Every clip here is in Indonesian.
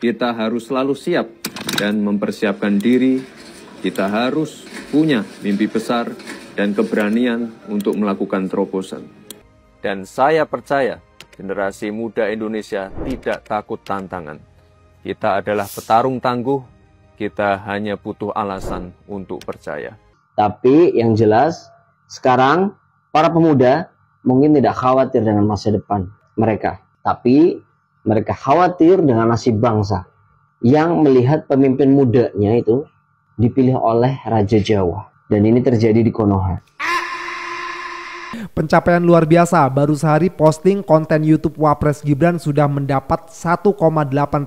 kita harus selalu siap dan mempersiapkan diri. Kita harus punya mimpi besar dan keberanian untuk melakukan terobosan. Dan saya percaya generasi muda Indonesia tidak takut tantangan. Kita adalah petarung tangguh, kita hanya butuh alasan untuk percaya. Tapi yang jelas, sekarang para pemuda mungkin tidak khawatir dengan masa depan mereka. Tapi mereka khawatir dengan nasib bangsa yang melihat pemimpin mudanya itu dipilih oleh Raja Jawa. Dan ini terjadi di Konoha. Pencapaian luar biasa, baru sehari posting konten YouTube Wapres Gibran sudah mendapat 1,8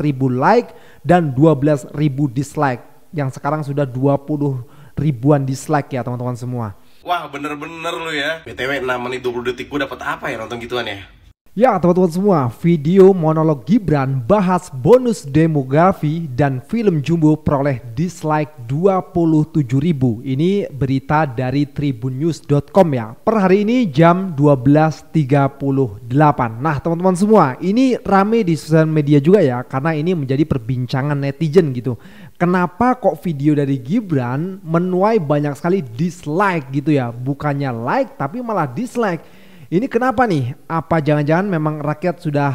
ribu like dan 12 ribu dislike. Yang sekarang sudah 20 ribuan dislike ya teman-teman semua. Wah bener-bener lu ya. BTW 6 menit 20 detik gue dapat apa ya nonton gituan ya? Ya teman-teman semua, video monolog Gibran bahas bonus demografi dan film Jumbo peroleh dislike 27.000. Ini berita dari tribunnews.com ya. Per hari ini jam 12.38. Nah teman-teman semua, ini rame di sosial media juga ya, karena ini menjadi perbincangan netizen gitu. Kenapa kok video dari Gibran menuai banyak sekali dislike gitu ya? Bukannya like tapi malah dislike. Ini kenapa nih? Apa jangan-jangan memang rakyat sudah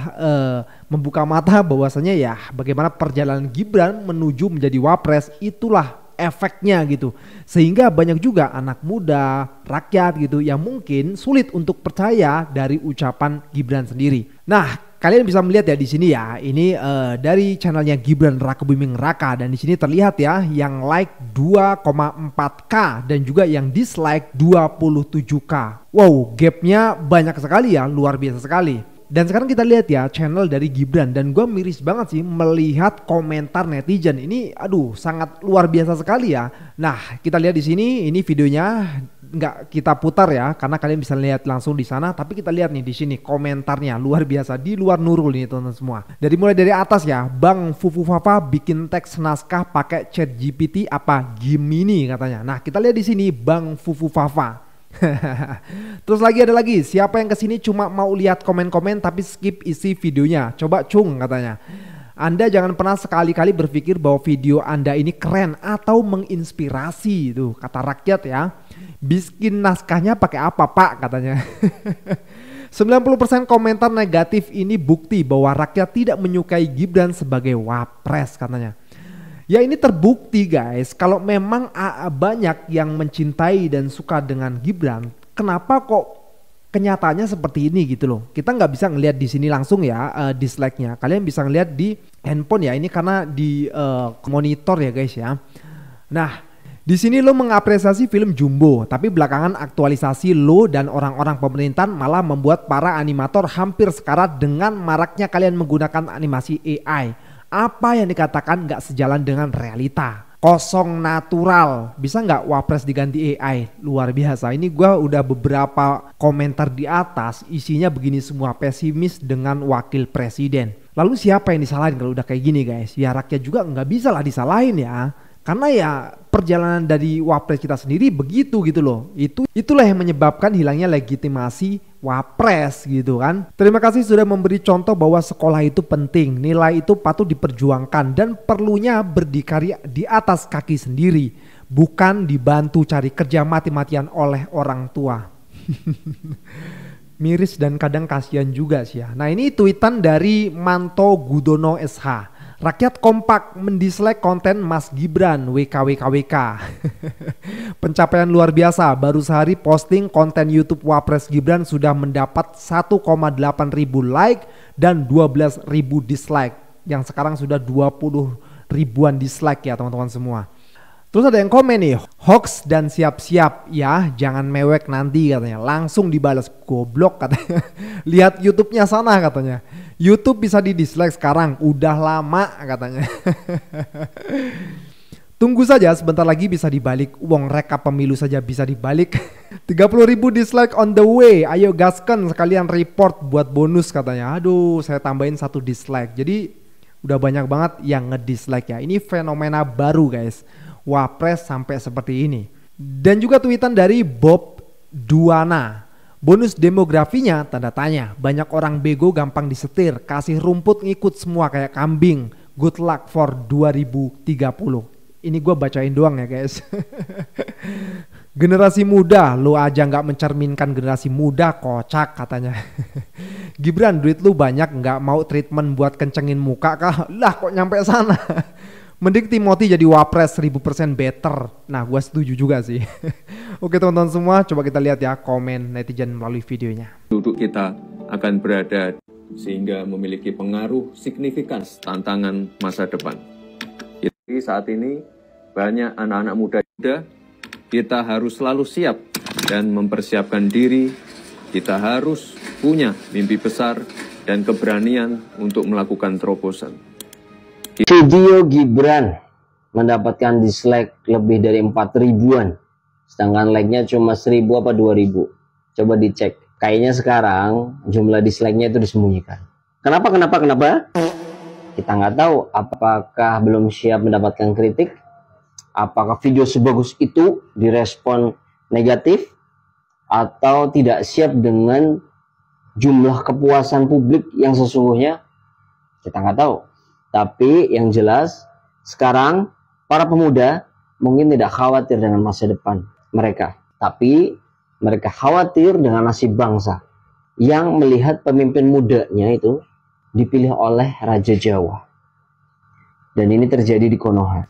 membuka mata bahwasanya ya bagaimana perjalanan Gibran menuju menjadi wapres, itulah efeknya gitu. Sehingga banyak juga anak muda, rakyat gitu yang mungkin sulit untuk percaya dari ucapan Gibran sendiri. Nah, kalian bisa melihat ya di sini ya, ini dari channelnya Gibran Raka Buming Raka, dan di sini terlihat ya yang like 2,4k dan juga yang dislike 27k. Wow, gapnya banyak sekali ya, luar biasa sekali. Dan sekarang kita lihat ya channel dari Gibran, dan gue miris banget sih melihat komentar netizen ini. Aduh, sangat luar biasa sekali ya. Nah, kita lihat di sini, ini videonya nggak kita putar ya karena kalian bisa lihat langsung di sana, tapi kita lihat nih di sini komentarnya luar biasa, di luar nurul ini teman-teman semua. Mulai dari atas ya, Bang Fufu Fafa bikin teks naskah pakai chat GPT apa Gemini katanya. Nah, kita lihat di sini Bang Fufu Fafa. Terus ada lagi, siapa yang kesini cuma mau lihat komen-komen tapi skip isi videonya, coba cung katanya. Anda jangan pernah sekali-kali berpikir bahwa video Anda ini keren atau menginspirasi, tuh kata rakyat ya. Bikin naskahnya pakai apa Pak katanya. 90% komentar negatif ini bukti bahwa rakyat tidak menyukai Gibran sebagai wapres katanya. Ya ini terbukti guys, kalau memang banyak yang mencintai dan suka dengan Gibran, kenapa kok kenyataannya seperti ini gitu loh. Kita nggak bisa ngelihat di sini langsung ya dislike-nya. Kalian bisa ngelihat di handphone ya, ini karena di monitor ya guys ya. Nah, di sini lo mengapresiasi film Jumbo, tapi belakangan aktualisasi lo dan orang-orang pemerintahan malah membuat para animator hampir sekarat dengan maraknya kalian menggunakan animasi AI. Apa yang dikatakan nggak sejalan dengan realita, kosong natural. Bisa nggak wapres diganti AI? Luar biasa. Ini gue udah beberapa komentar di atas, isinya begini semua, pesimis dengan wakil presiden. Lalu siapa yang disalahin kalau udah kayak gini guys? Ya rakyat juga nggak bisa lah disalahin ya. Karena ya perjalanan dari wapres kita sendiri begitu gitu loh. Itulah yang menyebabkan hilangnya legitimasi wapres gitu kan. Terima kasih sudah memberi contoh bahwa sekolah itu penting, nilai itu patut diperjuangkan dan perlunya berdikari di atas kaki sendiri, bukan dibantu cari kerja mati-matian oleh orang tua. Miris dan kadang kasihan juga sih ya. Nah ini tweetan dari Manto Gudono SH. Rakyat kompak mendislike konten Mas Gibran WKWKWK. Pencapaian luar biasa, baru sehari posting konten YouTube Wapres Gibran sudah mendapat 1,8 ribu like dan 12 ribu dislike. Yang sekarang sudah 20 ribuan dislike ya teman-teman semua. Terus ada yang komen nih, hoax dan siap-siap ya, jangan mewek nanti katanya. Langsung dibalas, goblok katanya. Lihat YouTube-nya sana katanya. YouTube bisa di dislike sekarang, udah lama katanya. Tunggu saja, sebentar lagi bisa dibalik. Uang rekap pemilu saja bisa dibalik. 30 ribu dislike on the way. Ayo gaskan sekalian report buat bonus katanya. Aduh, saya tambahin 1 dislike. Jadi udah banyak banget yang ngedislike ya. Ini fenomena baru guys. Wapres sampai seperti ini. Dan juga tweetan dari Bob Duana. Bonus demografinya tanda tanya. Banyak orang bego gampang disetir, kasih rumput ngikut semua kayak kambing. Good luck for 2030. Ini gue bacain doang ya guys. Generasi muda, lu aja nggak mencerminkan generasi muda, kocak katanya. Gibran, duit lu banyak, nggak mau treatment buat kencengin muka kah? Lah kok nyampe sana? Mending Timothy jadi wapres 1000% better. Nah gue setuju juga sih. Oke teman-teman semua, coba kita lihat ya komen netizen melalui videonya. Duduk kita akan berada sehingga memiliki pengaruh signifikan tantangan masa depan. Jadi saat ini banyak anak-anak muda, kita harus selalu siap dan mempersiapkan diri. Kita harus punya mimpi besar dan keberanian untuk melakukan terobosan. Video Gibran mendapatkan dislike lebih dari 4.000-an, sedangkan like-nya cuma 1.000 apa 2.000. Coba dicek. Kayaknya sekarang jumlah dislike-nya itu disembunyikan. Kenapa? Kita nggak tahu apakah belum siap mendapatkan kritik, apakah video sebagus itu direspon negatif, atau tidak siap dengan jumlah kepuasan publik yang sesungguhnya. Kita nggak tahu. Tapi yang jelas sekarang para pemuda mungkin tidak khawatir dengan masa depan mereka, tapi mereka khawatir dengan nasib bangsa yang melihat pemimpin mudanya itu dipilih oleh Raja Jawa. Dan ini terjadi di Konoha.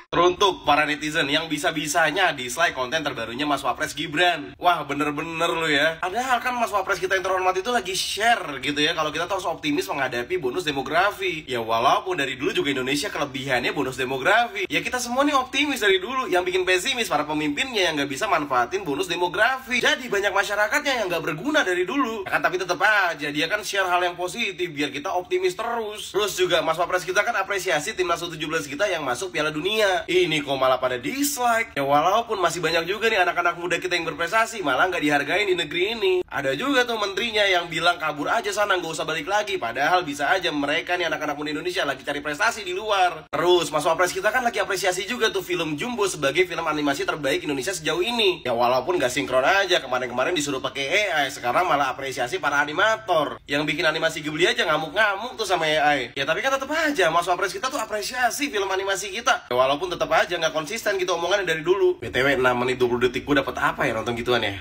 Teruntuk para netizen yang bisa-bisanya dislike konten terbarunya Mas Wapres Gibran. Wah bener-bener lu ya. Padahal kan Mas Wapres kita yang terhormat itu lagi share gitu ya, kalau kita harus optimis menghadapi bonus demografi. Ya walaupun dari dulu juga Indonesia kelebihannya bonus demografi. Ya kita semua nih optimis dari dulu. Yang bikin pesimis para pemimpinnya yang nggak bisa manfaatin bonus demografi. Jadi banyak masyarakatnya yang nggak berguna dari dulu. Ya kan, tapi tetap aja dia kan share hal yang positif biar kita optimis terus. Terus juga Mas Wapres kita kan apresiasi timnas U17 kita yang masuk Piala Dunia. Ini kok malah pada dislike. Ya walaupun masih banyak juga nih anak-anak muda kita yang berprestasi malah nggak dihargain di negeri ini. Ada juga tuh menterinya yang bilang kabur aja sana, nggak usah balik lagi. Padahal bisa aja mereka nih anak-anak muda Indonesia lagi cari prestasi di luar. Terus Mas Wapres kita kan lagi apresiasi juga tuh film Jumbo sebagai film animasi terbaik Indonesia sejauh ini. Ya walaupun nggak sinkron aja, kemarin-kemarin disuruh pakai AI, sekarang malah apresiasi para animator. Yang bikin animasi Ghibli aja ngamuk-ngamuk tuh sama AI. Ya tapi kan tetap aja Mas Wapres kita tuh apresiasi film animasi kita. Ya walaupun tetap aja nggak konsisten gitu omongannya dari dulu. BTW 6 menit 20 detik gue dapet apa ya nonton gituan ya?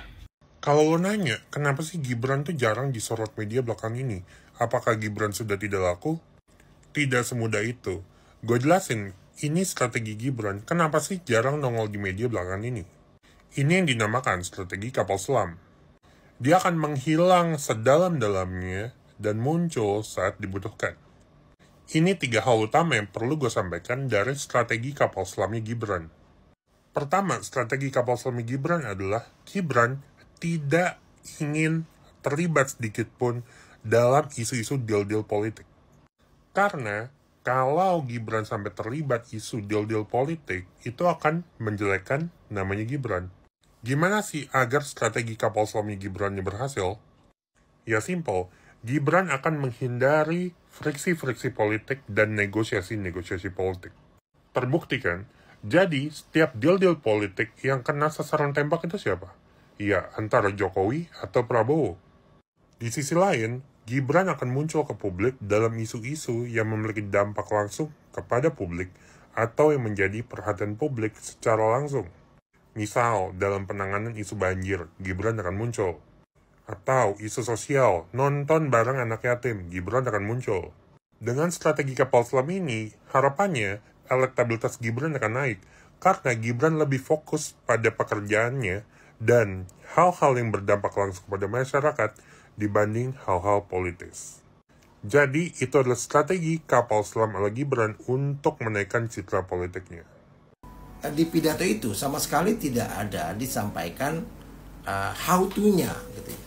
Kalau lo nanya, kenapa sih Gibran tuh jarang disorot media belakang ini? Apakah Gibran sudah tidak laku? Tidak semudah itu. Gue jelasin, ini strategi Gibran. Kenapa sih jarang nongol di media belakang ini? Ini yang dinamakan strategi kapal selam. Dia akan menghilang sedalam-dalamnya dan muncul saat dibutuhkan. Ini 3 hal utama yang perlu gue sampaikan dari strategi kapal selamnya Gibran. Pertama, strategi kapal selamnya Gibran adalah Gibran tidak ingin terlibat sedikit pun dalam isu-isu deal-deal politik. Karena kalau Gibran sampai terlibat isu deal-deal politik, itu akan menjelekkan namanya Gibran. Gimana sih agar strategi kapal selamnya Gibrannya berhasil? Ya simple, Gibran akan menghindari friksi-friksi politik dan negosiasi-negosiasi politik. Terbukti kan? Jadi, setiap deal-deal politik yang kena sasaran tembak itu siapa? Ya, antara Jokowi atau Prabowo. Di sisi lain, Gibran akan muncul ke publik dalam isu-isu yang memiliki dampak langsung kepada publik atau yang menjadi perhatian publik secara langsung. Misal, dalam penanganan isu banjir, Gibran akan muncul. Atau isu sosial, nonton bareng anak yatim, Gibran akan muncul. Dengan strategi kapal selam ini, harapannya elektabilitas Gibran akan naik, karena Gibran lebih fokus pada pekerjaannya dan hal-hal yang berdampak langsung kepada masyarakat dibanding hal-hal politis. Jadi, itu adalah strategi kapal selam ala Gibran untuk menaikkan citra politiknya. Di pidato itu sama sekali tidak ada disampaikan how to-nya gitu.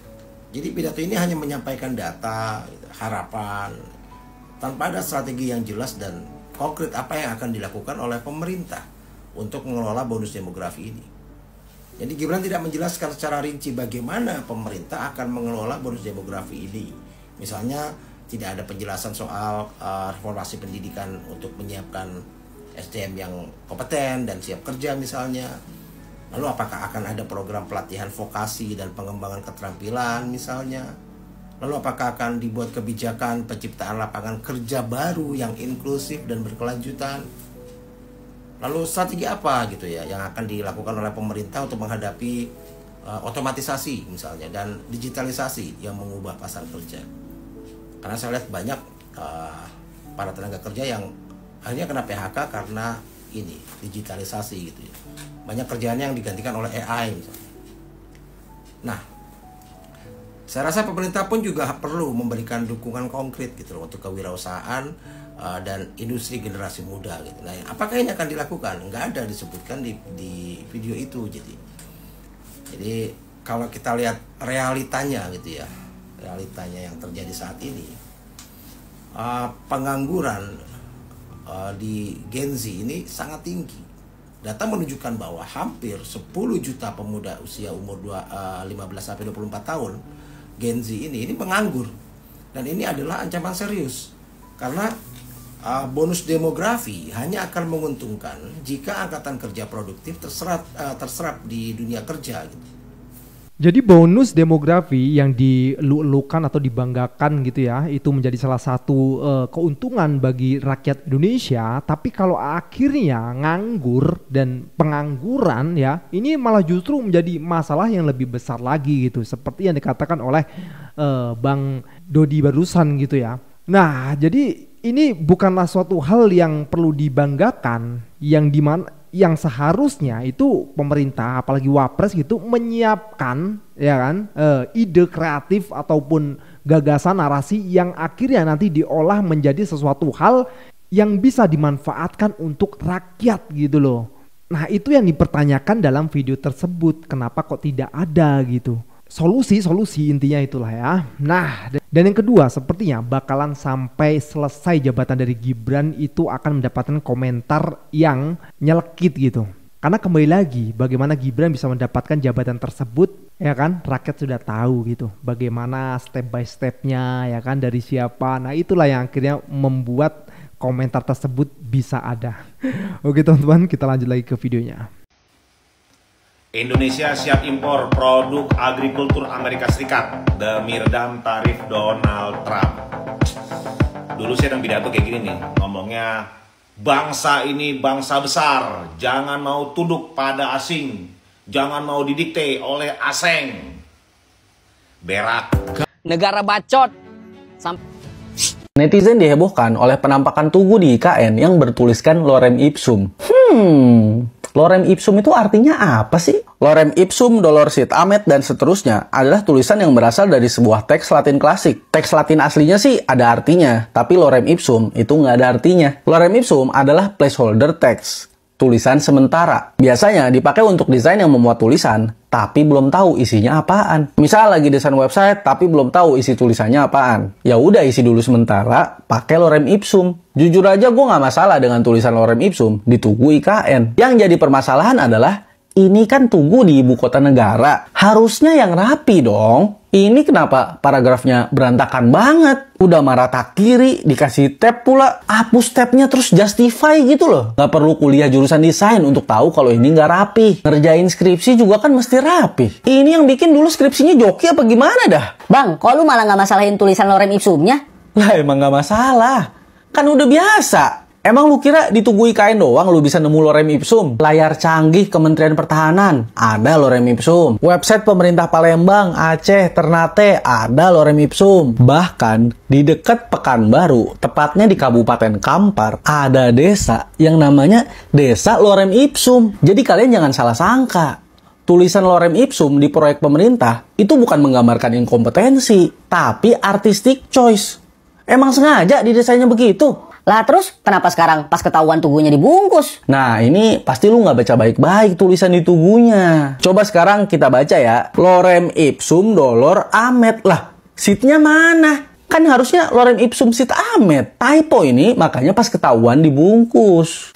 Jadi pidato ini hanya menyampaikan data, harapan, tanpa ada strategi yang jelas dan konkret apa yang akan dilakukan oleh pemerintah untuk mengelola bonus demografi ini. Jadi Gibran tidak menjelaskan secara rinci bagaimana pemerintah akan mengelola bonus demografi ini. Misalnya tidak ada penjelasan soal reformasi pendidikan untuk menyiapkan SDM yang kompeten dan siap kerja misalnya. Lalu apakah akan ada program pelatihan vokasi dan pengembangan keterampilan misalnya? Lalu apakah akan dibuat kebijakan penciptaan lapangan kerja baru yang inklusif dan berkelanjutan? Lalu strategi apa gitu ya yang akan dilakukan oleh pemerintah untuk menghadapi otomatisasi misalnya dan digitalisasi yang mengubah pasar kerja? Karena saya lihat banyak para tenaga kerja yang akhirnya kena PHK karena ini digitalisasi gitu ya. Banyak kerjaannya yang digantikan oleh AI misalnya. Nah, saya rasa pemerintah pun juga perlu memberikan dukungan konkret gitu loh untuk kewirausahaan dan industri generasi muda gitu. Nah, apakah ini akan dilakukan? Nggak ada disebutkan di video itu. Jadi kalau kita lihat realitanya gitu ya, realitanya yang terjadi saat ini, pengangguran di Gen Z ini sangat tinggi. Data menunjukkan bahwa hampir 10 juta pemuda usia umur 15-24 tahun Gen Z ini menganggur, dan ini adalah ancaman serius karena bonus demografi hanya akan menguntungkan jika angkatan kerja produktif terserap di dunia kerja gitu. Jadi bonus demografi yang dielu-elukan atau dibanggakan gitu ya, itu menjadi salah satu keuntungan bagi rakyat Indonesia. Tapi kalau akhirnya nganggur dan pengangguran ya, ini malah justru menjadi masalah yang lebih besar lagi gitu. Seperti yang dikatakan oleh Bang Dodi barusan gitu ya. Nah, jadi ini bukanlah suatu hal yang perlu dibanggakan, yang seharusnya itu pemerintah apalagi Wapres gitu menyiapkan ya kan ide kreatif ataupun gagasan narasi yang akhirnya nanti diolah menjadi sesuatu hal yang bisa dimanfaatkan untuk rakyat gitu loh. Nah, itu yang dipertanyakan dalam video tersebut, kenapa kok tidak ada gitu solusi intinya itulah ya. Nah, dan yang kedua sepertinya bakalan sampai selesai jabatan dari Gibran itu akan mendapatkan komentar yang nyelekit gitu. Karena kembali lagi bagaimana Gibran bisa mendapatkan jabatan tersebut ya kan, rakyat sudah tahu gitu bagaimana step by stepnya ya kan, dari siapa. Nah, itulah yang akhirnya membuat komentar tersebut bisa ada. Oke teman-teman, kita lanjut lagi ke videonya. Indonesia siap impor produk agrikultur Amerika Serikat demi redam tarif Donald Trump. Dulu saya ada pidato kayak gini nih, ngomongnya bangsa ini bangsa besar, jangan mau tunduk pada asing, jangan mau didikte oleh asing. Berak. Negara bacot. Netizen dihebohkan oleh penampakan tugu di IKN yang bertuliskan lorem ipsum. Lorem ipsum itu artinya apa sih? Lorem ipsum, dolor sit amet, dan seterusnya adalah tulisan yang berasal dari sebuah teks Latin klasik. Teks Latin aslinya sih ada artinya, tapi lorem ipsum itu nggak ada artinya. Lorem ipsum adalah placeholder text, tulisan sementara. Biasanya dipakai untuk desain yang memuat tulisan, tapi belum tahu isinya apaan. Misal lagi desain website, tapi belum tahu isi tulisannya apaan. Ya udah isi dulu sementara, pakai lorem ipsum. Jujur aja gue nggak masalah dengan tulisan lorem ipsum di Tugu IKN. Yang jadi permasalahan adalah, ini kan Tugu di ibu kota negara. Harusnya yang rapi dong. Ini kenapa paragrafnya berantakan banget? Udah merata kiri, dikasih tab pula. Hapus tabnya terus justify gitu loh. Gak perlu kuliah jurusan desain untuk tahu kalau ini gak rapi. Ngerjain skripsi juga kan mesti rapi. Ini yang bikin dulu skripsinya joki apa gimana dah? Bang, kok lu malah gak masalahin tulisan lorem ipsumnya? Lah emang gak masalah. Kan udah biasa. Emang lu kira di Tugu IKN doang lu bisa nemu lorem ipsum? Layar canggih Kementerian Pertahanan, ada lorem ipsum. Website pemerintah Palembang, Aceh, Ternate, ada lorem ipsum. Bahkan di dekat Pekanbaru, tepatnya di Kabupaten Kampar, ada desa yang namanya Desa Lorem Ipsum. Jadi kalian jangan salah sangka. Tulisan lorem ipsum di proyek pemerintah itu bukan menggambarkan inkompetensi, tapi artistic choice. Emang sengaja didesainnya begitu? Lah terus kenapa sekarang pas ketahuan tugunya dibungkus? Nah ini pasti lu nggak baca baik-baik tulisan di tugunya. Coba sekarang kita baca ya. Lorem ipsum dolor amet. Lah sitnya mana? Kan harusnya lorem ipsum sit amet. Typo ini makanya pas ketahuan dibungkus.